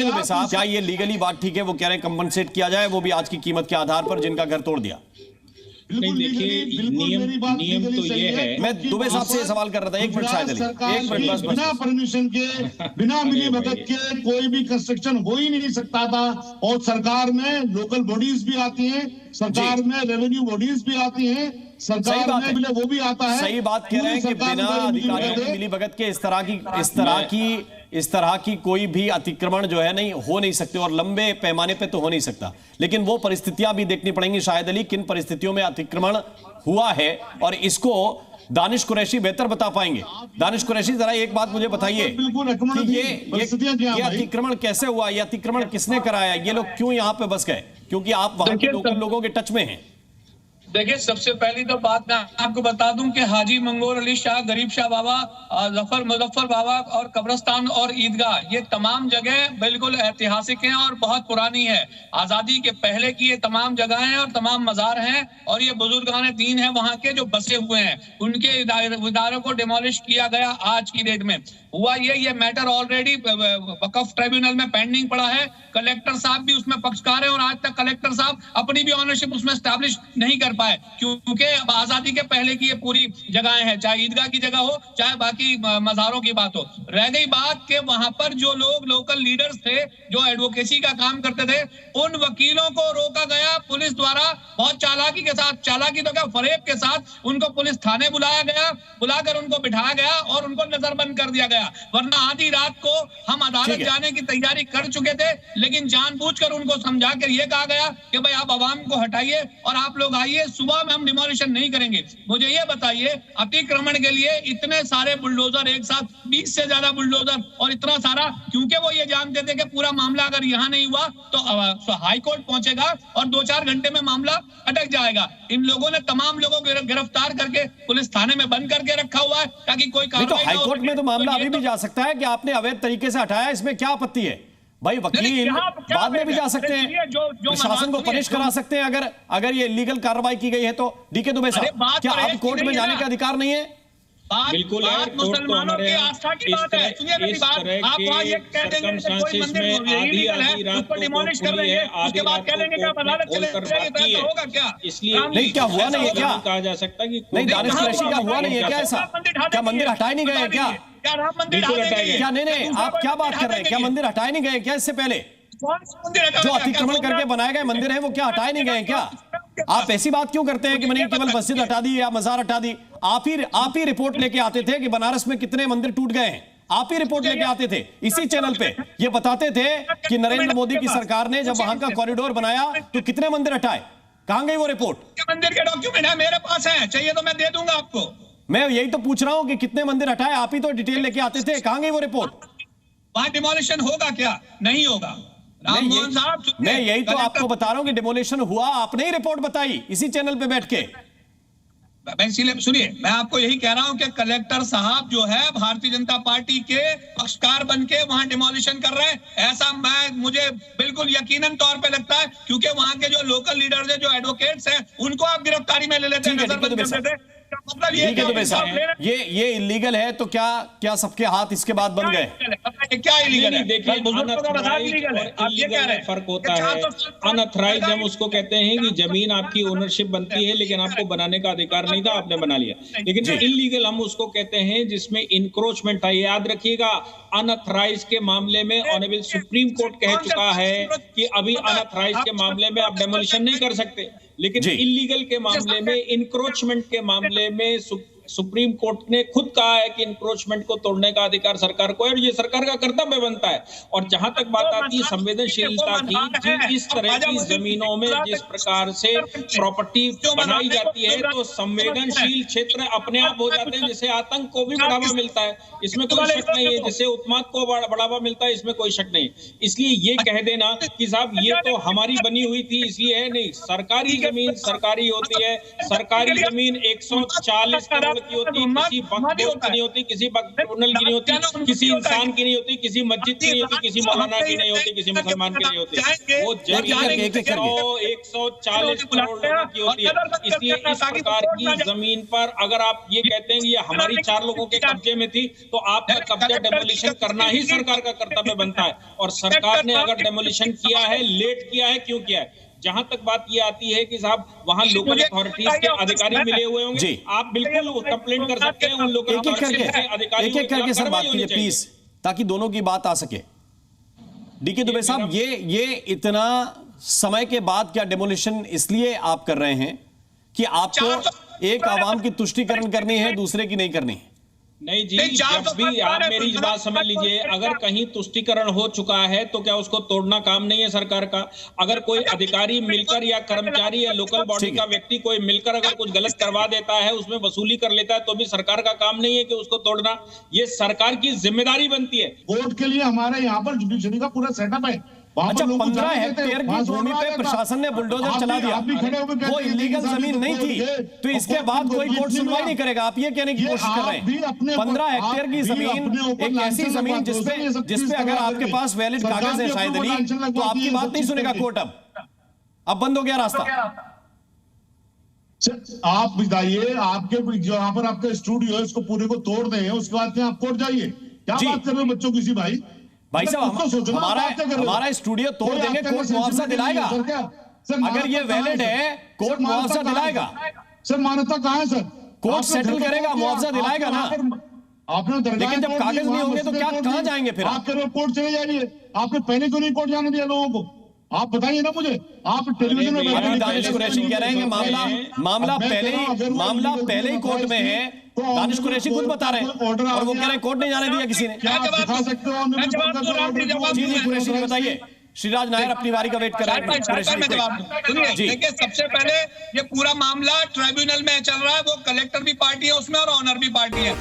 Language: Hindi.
डीके दुबे साहब, क्या ये लीगली बात ठीक है? वो कह रहे हैं कंपनसेट किया जाए, वो भी आज की कीमत के आधार पर जिनका घर तोड़ दिया। नहीं, देखिए नियम तो ये है। मैं दुबे साहब से सवाल कर रहा था, एक मिनट शायद, एक मिनट बस। बिना परमिशन के, बिना मिली भगत के कोई भी कंस्ट्रक्शन हो ही नहीं सकता था। और सरकार में लोकल बॉडीज भी आती हैं, सरकार में रेवेन्यू बॉडीज भी आती हैं, सरकार में वो भी आता है। सही बात कह रहे हैं कि बिना अधिकारियों की मिली भगत के इस तरह की कोई भी अतिक्रमण जो है नहीं हो नहीं सकते, और लंबे पैमाने पे तो हो नहीं सकता। लेकिन वो परिस्थितियां भी देखनी पड़ेंगी शायद अली, किन परिस्थितियों में अतिक्रमण हुआ है, और इसको दानिश कुरैशी बेहतर बता पाएंगे। दानिश कुरैशी, जरा एक बात मुझे बताइए कि ये अतिक्रमण कैसे हुआ, ये अतिक्रमण किसने कराया, ये लोग क्यों यहाँ पे बस गए? क्योंकि आप वहां के लोकल लोगों के टच में हैं। देखिए, सबसे पहली तो बात मैं आपको बता दूं कि हाजी मंगोर अली शाह, गरीब शाह बाबा, जफर मुजफ्फर बाबा और कब्रिस्तान और ईदगाह, ये तमाम जगह बिल्कुल ऐतिहासिक हैं और बहुत पुरानी है। आजादी के पहले की ये तमाम जगह हैं और तमाम मजार हैं, और ये बुजुर्गान दीन है वहां के जो बसे हुए हैं, उनके इदारों को डिमोलिश किया गया। आज की डेट में हुआ ये मैटर ऑलरेडी वक्फ ट्रिब्यूनल में पेंडिंग पड़ा है। कलेक्टर साहब भी उसमें पक्षकार है, और आज तक कलेक्टर साहब अपनी भी ऑनरशिप उसमें एस्टैब्लिश नहीं कर पाए, क्योंकि आजादी के पहले की ये पूरी जगहें हैं, चाहे ईदगाह की जगह हो चाहे बाकी मज़ारों की बात हो। रह गई बात कि वहां पर जो लोग लोकल लीडर्स थे, जो एडवोकेसी का काम करते थे, उन वकीलों को रोका गया पुलिस द्वारा बहुत चालाकी के साथ, चालाकी तो क्या, फरेब के साथ उनको पुलिस थाने बुलाया गया, बुलाकर उनको बिठाया गया और उनको नजरबंद कर दिया गया। वरना आधी रात को हम अदालत जाने की तैयारी कर चुके थे, लेकिन जानबूझकर उनको समझा कर यह कहा गया कि भाई आप आवाम को हटाइए और आप लोग आइए, सुबह में हम डिमोलिशन नहीं करेंगे। मुझे ये बताइए, अतिक्रमण के लिए इतने सारे बुलडोजर, एक साथ 20 से ज्यादा बुलडोजर और इतना सारा, क्योंकि वो ये जानते थे कि पूरा मामला अगर यहाँ नहीं हुआ तो हाई कोर्ट पहुंचेगा और 2-4 घंटे में मामला अटक जाएगा। इन लोगों ने तमाम लोगों को गिरफ्तार करके पुलिस थाने में बंद करके रखा हुआ है ताकि कोई कार्रवाई। हाई कोर्ट में तो मामला अभी भी जा सकता है कि आपने अवैध तरीके से हटाया, इसमें क्या आपत्ति है भाई? वकील बाद में भी जा सकते हैं, प्रशासन को पनिश करा सकते हैं अगर ये इलीगल कार्रवाई की गई है तो। डीके दुबे साहब, क्या आप कोर्ट में जाने का अधिकार नहीं है? बिल्कुल है, मुसलमानों की आस्था की बात है। इस तरह के सर्कमस्टांसेस में आधी रात को डिमोलिश कर रहे हैं, आधी रात को होगा क्या? इसलिए नहीं, क्या हुआ नहीं है क्या कहा जा सकता कि नहीं? दानिश कुरैशी, क्या हुआ नहीं है क्या ऐसा? क्या मंदिर हटाए नहीं गए क्या? राम मंदिर क्या? नहीं, आप क्या बात कर रहे हैं? क्या मंदिर हटाए नहीं गए क्या इससे पहले? जो अतिक्रमण करके बनाए गए मंदिर हैं वो क्या हटाए नहीं गए क्या? आप ऐसी बात क्यों करते हैं कि मैंने केवल मस्जिद हटा दी या मजार हटा दी? आप ही रिपोर्ट लेके आते थे कि बनारस में कितने मंदिर टूट गए हैं। आप ही रिपोर्ट लेके आते थे इसी चैनल पे, ये बताते थे कि नरेंद्र मोदी की सरकार ने जब वहां का कॉरिडोर बनाया तो कितने मंदिर हटाए। कहां गई वो रिपोर्ट? मंदिर के डॉक्यूमेंट है मेरे पास, है, चाहिए तो मैं दे दूंगा आपको। मैं यही तो पूछ रहा हूं कि कितने मंदिर हटाए, आप ही तो डिटेल लेके आते थे। कहां गई वो रिपोर्ट? वहां डिमोलिशन होगा क्या? नहीं होगा। मैं यही तो आपको बता रहा हूं कि डिमोलिशन हुआ, आपने ही रिपोर्ट बताई इसी चैनल पे बैठ के। इसीलिए सुनिए, मैं आपको यही कह रहा हूं कि कलेक्टर साहब जो है भारतीय जनता पार्टी के पक्षकार बन के वहां डिमोलिशन कर रहे हैं, ऐसा मुझे बिल्कुल यकीनन तौर पे लगता है, क्योंकि वहां के जो लोकल लीडर्स हैं, जो एडवोकेट्स हैं, उनको आप गिरफ्तारी में ले लेते हैं, नजरबंद कर देते हैं। मतलब ये इलीगल है तो क्या सबके हाथ इसके बाद बन गए? क्या इलीगल है? देखिए, फर्क होता है। अनऑथराइज्ड हम उसको कहते हैं कि जमीन आपकी ओनरशिप बनती है लेकिन आपको बनाने का अधिकार नहीं था, आपने बना लिया। लेकिन इलीगल हम उसको कहते हैं जिसमें इंक्रोचमेंट है। याद रखिएगा, अनऑथराइज्ड के मामले में ऑनरेबल सुप्रीम कोर्ट कह चुका है कि अभी अनऑथराइज्ड के मामले में आप डेमोलिशन नहीं कर सकते, लेकिन इलीगल के मामले में, इंक्रोचमेंट के मामले में सुप्रीम कोर्ट ने खुद कहा है कि इंक्रोचमेंट को तोड़ने का अधिकार सरकार को है और ये सरकार का कर्तव्य बनता है। और जहां तक बात आती है संवेदनशीलता की, इस तरह की जमीनों में जिस प्रकार से प्रॉपर्टी बनाई जाती है तो संवेदनशील क्षेत्र अपने आप हो जाते हैं, जिससे आतंक को भी बढ़ावा मिलता है, इसमें कोई शक नहीं है, जिससे उत्पाद को बढ़ावा मिलता है, इसमें कोई शक नहीं। इसलिए ये कह देना कि साहब ये तो हमारी बनी हुई थी इसलिए है, नहीं, सरकारी जमीन सरकारी होती है। सरकारी जमीन 140 करोड़ की होती, किसी वक्फ बोर्ड की नहीं होती, किसी वक्फ ट्रिब्यूनल की नहीं होती, किसी इंसान की नहीं होती, किसी मस्जिद की नहीं होती, किसी मौलाना की नहीं होती, किसी मुसलमान की नहीं होती। वो जमीन 140 करोड़ लोगों की होती है। इसलिए इस प्रकार की जमीन पर अगर आप ये कहते हैं कि ये हमारी 4 लोगों के कब्जे में थी, तो आपका कब्जा डेमोलिशन करना ही सरकार का कर्तव्य बनता है। और सरकार ने अगर डेमोलिशन किया है, लेट किया है, क्यों किया है? जहां तक बात ये आती है कि साहब वहां लोकल अथॉरिटीज के अधिकारी मिले हुए होंगे, आप बिल्कुल कंप्लेंट कर सकते हैं उन लोकल अथॉरिटीज के अधिकारियों एक एक करके सब बात कीजिए प्लीज, ताकि दोनों की बात आ सके। डीके दुबे साहब, ये इतना समय के बाद क्या डेमोलिशन इसलिए आप कर रहे हैं कि आपको एक आवाम की तुष्टीकरण करनी है, दूसरे की नहीं करनी है? नहीं जी, जब भी आप मेरी बात समझ लीजिए, अगर कहीं तुष्टीकरण हो चुका है तो क्या उसको तोड़ना काम नहीं है सरकार का? अगर कोई अधिकारी मिलकर या कर्मचारी या लोकल बॉडी का व्यक्ति कोई मिलकर अगर कुछ गलत करवा देता है, उसमें वसूली कर लेता है, तो भी सरकार का काम नहीं है कि उसको तोड़ना? ये सरकार की जिम्मेदारी बनती है। वोट के लिए हमारे यहाँ पर जुडिशरी का पूरा सेटअप है। अच्छा, 15 हेक्टेयर की भूमि पे प्रशासन ने बुलडोजर चला दिया, वो इलीगल जमीन नहीं थी, तो इसके बाद कोई कोर्ट सुनवाई नहीं करेगा। आप ये कहने की कोशिश कर रहे हैं 15 हेक्टेयर की जमीन, एक ऐसी जमीन जिसपे अगर आपके पास वैलिड कागज है शायद अली, तो आपकी बात नहीं सुनेगा कोर्ट। अब बंद हो गया रास्ता। आप बताइए, आपके जो यहाँ पर आपका स्टूडियो है उसको पूरे को तोड़ दें, उसके बाद आप कोर्ट जाइए। क्या बात कर रहे हो बच्चों की सी भाई साहब, हमारा स्टूडियो तोड़ देंगे, कोर्ट मुआवजा दिलाएगा। अगर ये वैलिड है, कोर्ट मुआवजा दिलाएगा। सर मान्यता कहाँ है सर? कोर्ट सेटल करेगा, मुआवजा दिलाएगा ना। आपने लेकिन जब कागज नहीं होंगे तो क्या कहाँ जाएंगे फिर? आप कह रहे हो कोर्ट चले जाइए, आपने पहले क्यों नहीं कोर्ट जाने दिया लोगों को? आप बताइए ना मुझे। आप टेलीविजन में दानिश कुरैशी कह रहे हैं कि मामला पहले ही कोर्ट में है। दानिश कुरैशी खुद बता रहे हैं और वो कह रहे हैं कोर्ट नहीं जाने दिया किसी ने। क्या आप दिखा सकते हो? जी कुरैशी बताइए। श्रीराज नायर अपनी बारी का वेट कर रहे हैं। देखिए, सबसे पहले ये पूरा मामला ट्राइब्यूनल में चल रहा है, वो कलेक्टर भी पार्टी है उसमें और ऑनर भी पार्टी है।